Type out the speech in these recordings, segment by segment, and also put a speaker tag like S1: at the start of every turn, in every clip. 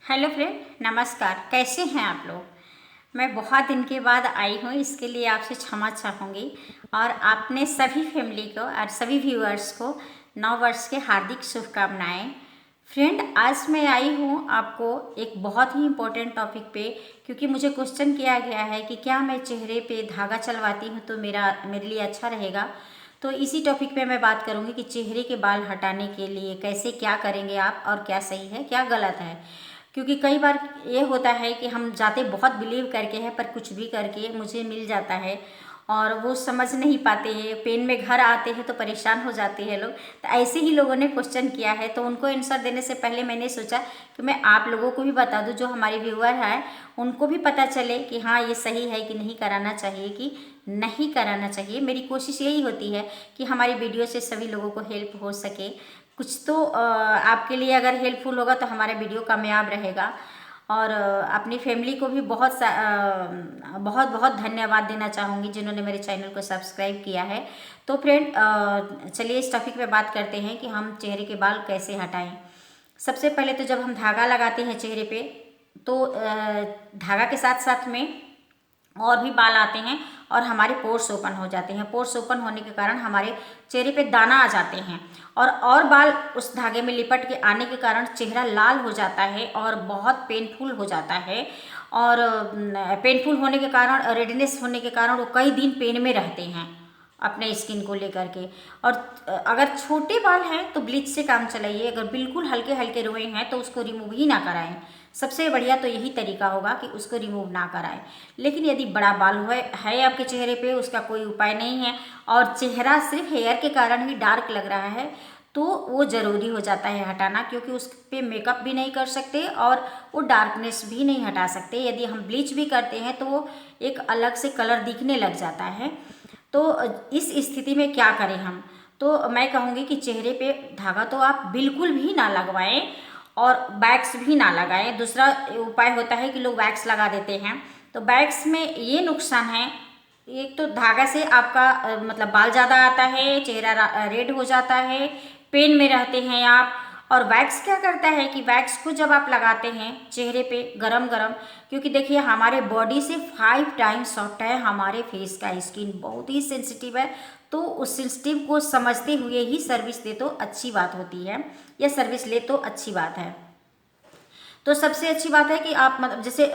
S1: Hello friend, नमस्कार। कैसे हैं आप लोग। मैं बहुत दिन के बाद आई हूँ, इसके लिए आपसे क्षमा चाहूँगी। और आपने सभी फैमिली को और सभी व्यूअर्स को नव वर्ष के हार्दिक शुभकामनाएं। फ्रेंड, आज मैं आई हूँ आपको एक बहुत ही इम्पोर्टेंट टॉपिक पे, क्योंकि मुझे क्वेश्चन किया गया है कि क्या मैं चेहरे पे धागा चलवाती हूँ तो मेरे लिए अच्छा रहेगा। तो इसी टॉपिक पे मैं बात करूँगी कि चेहरे के बाल हटाने के लिए कैसे क्या करेंगे आप, और क्या सही है क्या गलत है। क्योंकि कई बार ये होता है कि हम जाते बहुत बिलीव करके हैं, पर कुछ भी करके मुझे मिल जाता है और वो समझ नहीं पाते हैं। पेन में घर आते हैं तो परेशान हो जाते हैं लोग। तो ऐसे ही लोगों ने क्वेश्चन किया है, तो उनको आंसर देने से पहले मैंने सोचा कि मैं आप लोगों को भी बता दूं, जो हमारे व्यूअर हैं उनको भी पता चले कि हाँ, ये सही है कि नहीं कराना चाहिए कि नहीं कराना चाहिए। मेरी कोशिश यही होती है कि हमारी वीडियो से सभी लोगों को हेल्प हो सके। कुछ तो आपके लिए अगर हेल्पफुल होगा तो हमारा वीडियो कामयाब रहेगा। और अपनी फैमिली को भी बहुत बहुत धन्यवाद देना चाहूँगी जिन्होंने मेरे चैनल को सब्सक्राइब किया है। तो फ्रेंड, चलिए इस टॉपिक पे बात करते हैं कि हम चेहरे के बाल कैसे हटाएं। सबसे पहले तो जब हम धागा लगाते हैं चेहरे पे, तो धागा के साथ साथ में और भी बाल आते हैं और हमारे पोर्स ओपन हो जाते हैं। पोर्स ओपन होने के कारण हमारे चेहरे पे दाना आ जाते हैं और बाल उस धागे में लिपट के आने के कारण चेहरा लाल हो जाता है और बहुत पेनफुल हो जाता है। और पेनफुल होने के कारण, रेडनेस होने के कारण वो कई दिन पेन में रहते हैं अपने स्किन को लेकर के। और अगर छोटे बाल हैं तो ब्लीच से काम चलाइए। अगर बिल्कुल हल्के हल्के रोए हैं तो उसको रिमूव ही ना कराएं। सबसे बढ़िया तो यही तरीका होगा कि उसको रिमूव ना कराएं। लेकिन यदि बड़ा बाल है आपके चेहरे पे, उसका कोई उपाय नहीं है और चेहरा सिर्फ हेयर के कारण ही डार्क लग रहा है, तो वो ज़रूरी हो जाता है हटाना, क्योंकि उस पर मेकअप भी नहीं कर सकते और वो डार्कनेस भी नहीं हटा सकते। यदि हम ब्लीच भी करते हैं तो वो एक अलग से कलर दिखने लग जाता है। तो इस स्थिति में क्या करें हम। तो मैं कहूँगी कि चेहरे पे धागा तो आप बिल्कुल भी ना लगवाएं और वैक्स भी ना लगाएं। दूसरा उपाय होता है कि लोग वैक्स लगा देते हैं। तो वैक्स में ये नुकसान है, एक तो धागा से आपका मतलब बाल ज़्यादा आता है, चेहरा रेड हो जाता है, पेन में रहते हैं आप। और वैक्स क्या करता है कि वैक्स को जब आप लगाते हैं चेहरे पे गरम गरम, क्योंकि देखिए हमारे बॉडी से 5 टाइम्स सॉफ्ट है हमारे फेस का स्किन, बहुत ही सेंसिटिव है। तो उस सेंसिटिव को समझते हुए ही सर्विस दे तो अच्छी बात होती है, या सर्विस ले तो अच्छी बात है। तो सबसे अच्छी बात है कि आप मतलब जैसे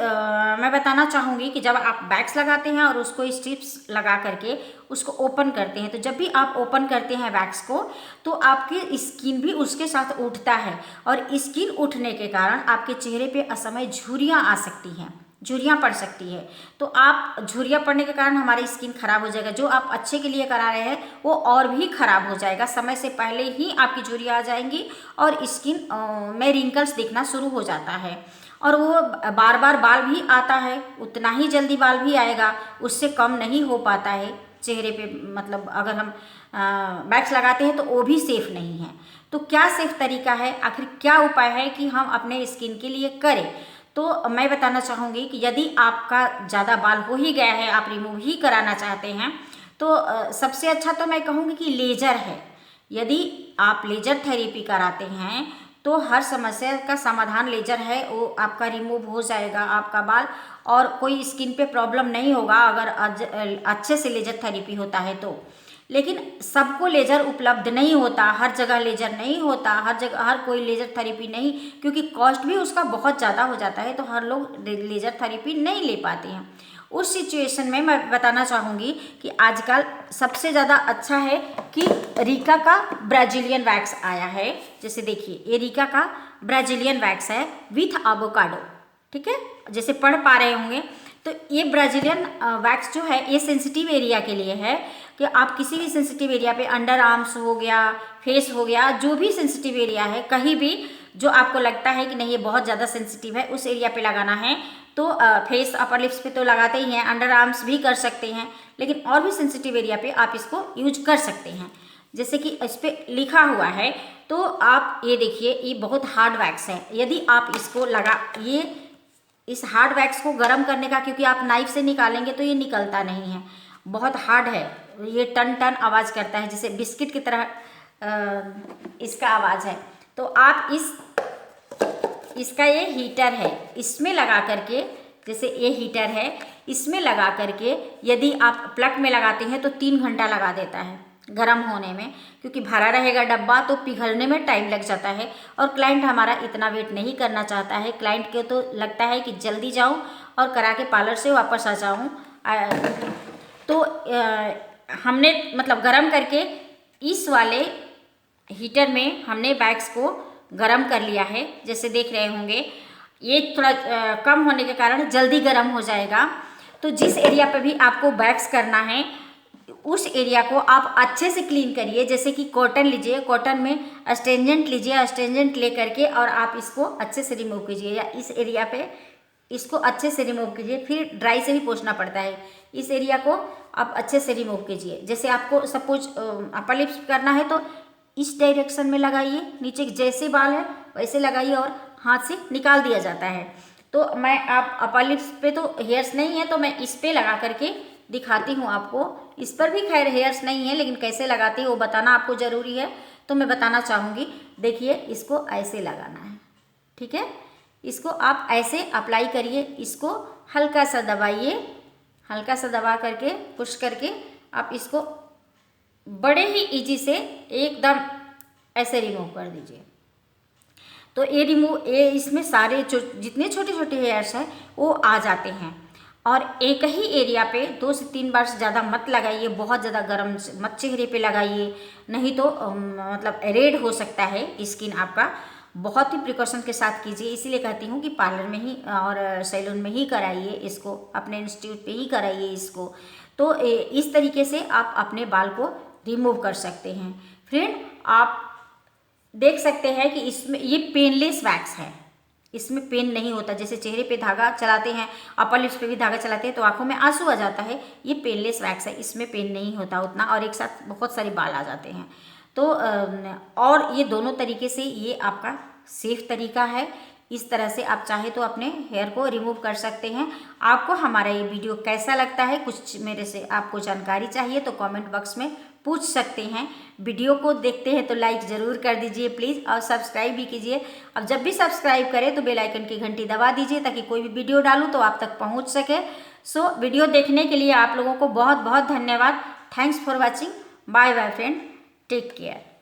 S1: मैं बताना चाहूँगी कि जब आप वैक्स लगाते हैं और उसको स्ट्रिप्स लगा करके उसको ओपन करते हैं, तो जब भी आप ओपन करते हैं वैक्स को, तो आपकी स्किन भी उसके साथ उठता है और स्किन उठने के कारण आपके चेहरे पे असमय झुर्रियाँ आ सकती हैं, झुर्रियाँ पड़ सकती है। तो आप झुर्रियाँ पड़ने के कारण हमारी स्किन खराब हो जाएगा। जो आप अच्छे के लिए करा रहे हैं वो और भी खराब हो जाएगा। समय से पहले ही आपकी झुर्रियाँ आ जाएंगी और स्किन में रिंकल्स दिखना शुरू हो जाता है। और वो बार बार बाल भी आता है, उतना ही जल्दी बाल भी आएगा, उससे कम नहीं हो पाता है चेहरे पे। मतलब अगर हम वैक्स लगाते हैं तो वो भी सेफ नहीं है। तो क्या सेफ तरीका है, आखिर क्या उपाय है कि हम अपने स्किन के लिए करें। तो मैं बताना चाहूँगी कि यदि आपका ज़्यादा बाल हो ही गया है, आप रिमूव ही कराना चाहते हैं, तो सबसे अच्छा तो मैं कहूँगी कि लेजर है। यदि आप लेजर थेरेपी कराते हैं तो हर समस्या का समाधान लेजर है, वो आपका रिमूव हो जाएगा आपका बाल, और कोई स्किन पे प्रॉब्लम नहीं होगा अगर अच्छे से लेजर थेरेपी होता है तो। लेकिन सबको लेजर उपलब्ध नहीं होता, हर जगह लेजर नहीं होता, हर जगह हर कोई लेजर थेरेपी नहीं, क्योंकि कॉस्ट भी उसका बहुत ज़्यादा हो जाता है, तो हर लोग लेजर थेरेपी नहीं ले पाते हैं। उस सिचुएशन में मैं बताना चाहूँगी कि आजकल सबसे ज़्यादा अच्छा है कि रीका का ब्राज़ीलियन वैक्स आया है। जैसे देखिए, ये रीका का ब्राज़ीलियन वैक्स है विथ एवोकाडो, ठीक है, जैसे पढ़ पा रहे होंगे। तो ये ब्राज़ीलियन वैक्स जो है ये सेंसिटिव एरिया के लिए है, कि आप किसी भी सेंसिटिव एरिया पे, अंडर आर्म्स हो गया, फेस हो गया, जो भी सेंसिटिव एरिया है, कहीं भी जो आपको लगता है कि नहीं ये बहुत ज़्यादा सेंसिटिव है, उस एरिया पे लगाना है। तो फेस, अपर लिप्स पे तो लगाते ही हैं, अंडर आर्म्स भी कर सकते हैं, लेकिन और भी सेंसिटिव एरिया पे आप इसको यूज कर सकते हैं। जैसे कि इस पर लिखा हुआ है, तो आप ये देखिए, ये बहुत हार्ड वैक्स है। यदि आप इसको इस हार्ड वैक्स को गर्म करने का, क्योंकि आप नाइफ से निकालेंगे तो ये निकलता नहीं है, बहुत हार्ड है, ये टन टन आवाज़ करता है, जैसे बिस्किट की तरह इसका आवाज़ है। तो आप इसका ये हीटर है, इसमें लगा करके, जैसे ये हीटर है, इसमें लगा करके यदि आप प्लग में लगाते हैं तो 3 घंटा लगा देता है गर्म होने में, क्योंकि भरा रहेगा डब्बा तो पिघलने में टाइम लग जाता है। और क्लाइंट हमारा इतना वेट नहीं करना चाहता है। क्लाइंट को तो लगता है कि जल्दी जाऊं और करा के पार्लर से वापस आ जाऊं। तो हमने मतलब गरम करके इस वाले हीटर में हमने वैक्स को गरम कर लिया है। जैसे देख रहे होंगे ये थोड़ा कम होने के कारण जल्दी गरम हो जाएगा। तो जिस एरिया पे भी आपको वैक्स करना है उस एरिया को आप अच्छे से क्लीन करिए। जैसे कि कॉटन लीजिए, कॉटन में अस्टेंजेंट लीजिए, अस्टेंजेंट ले करके और आप इसको अच्छे से रिमूव कीजिए, या इस एरिया पे इसको अच्छे से रिमूव कीजिए। फिर ड्राई से भी पोंछना पड़ता है, इस एरिया को आप अच्छे से रिमूव कीजिए। जैसे आपको सपोज अपर लिप्स करना है तो इस डायरेक्शन में लगाइए, नीचे जैसे बाल है वैसे लगाइए और हाथ से निकाल दिया जाता है। तो मैं आप अपर लिप्स पे तो हेयर्स नहीं है तो मैं इस पे लगा करके दिखाती हूँ आपको। इस पर भी खैर हेयर्स नहीं है, लेकिन कैसे लगाती है वो बताना आपको ज़रूरी है, तो मैं बताना चाहूँगी। देखिए इसको ऐसे लगाना है, ठीक है। इसको आप ऐसे अप्लाई करिए, इसको हल्का सा दबाइए, हल्का सा दबा करके पुश करके आप इसको बड़े ही इजी से एकदम ऐसे रिमूव कर दीजिए। तो ये इसमें सारे जितने छोटे छोटे हेयर्स हैं वो आ जाते हैं। और एक ही एरिया पे 2 से 3 बार से ज़्यादा मत लगाइए, बहुत ज़्यादा गर्म मत चेहरे पे लगाइए, नहीं तो मतलब रेड हो सकता है स्किन आपका। बहुत ही प्रिकॉशन के साथ कीजिए, इसीलिए कहती हूँ कि पार्लर में ही और सैलून में ही कराइए इसको, अपने इंस्टीट्यूट पे ही कराइए इसको। तो इस तरीके से आप अपने बाल को रिमूव कर सकते हैं। फ्रेंड आप देख सकते हैं कि इसमें ये पेनलेस वैक्स है, इसमें पेन नहीं होता। जैसे चेहरे पे धागा चलाते हैं, अपर लिप्स पे भी धागा चलाते हैं तो आंखों में आंसू आ जाता है, ये पेनलेस वैक्स है, इसमें पेन नहीं होता उतना और एक साथ बहुत सारे बाल आ जाते हैं। तो और ये दोनों तरीके से ये आपका सेफ तरीका है। इस तरह से आप चाहे तो अपने हेयर को रिमूव कर सकते हैं। आपको हमारा ये वीडियो कैसा लगता है, कुछ मेरे से आपको जानकारी चाहिए तो कमेंट बॉक्स में पूछ सकते हैं। वीडियो को देखते हैं तो लाइक ज़रूर कर दीजिए प्लीज़, और सब्सक्राइब भी कीजिए। अब जब भी सब्सक्राइब करें तो बेल आइकन की घंटी दबा दीजिए ताकि कोई भी वीडियो डालूँ तो आप तक पहुंच सके। सो वीडियो देखने के लिए आप लोगों को बहुत बहुत धन्यवाद। Thanks for watching. Bye bye friend, take care.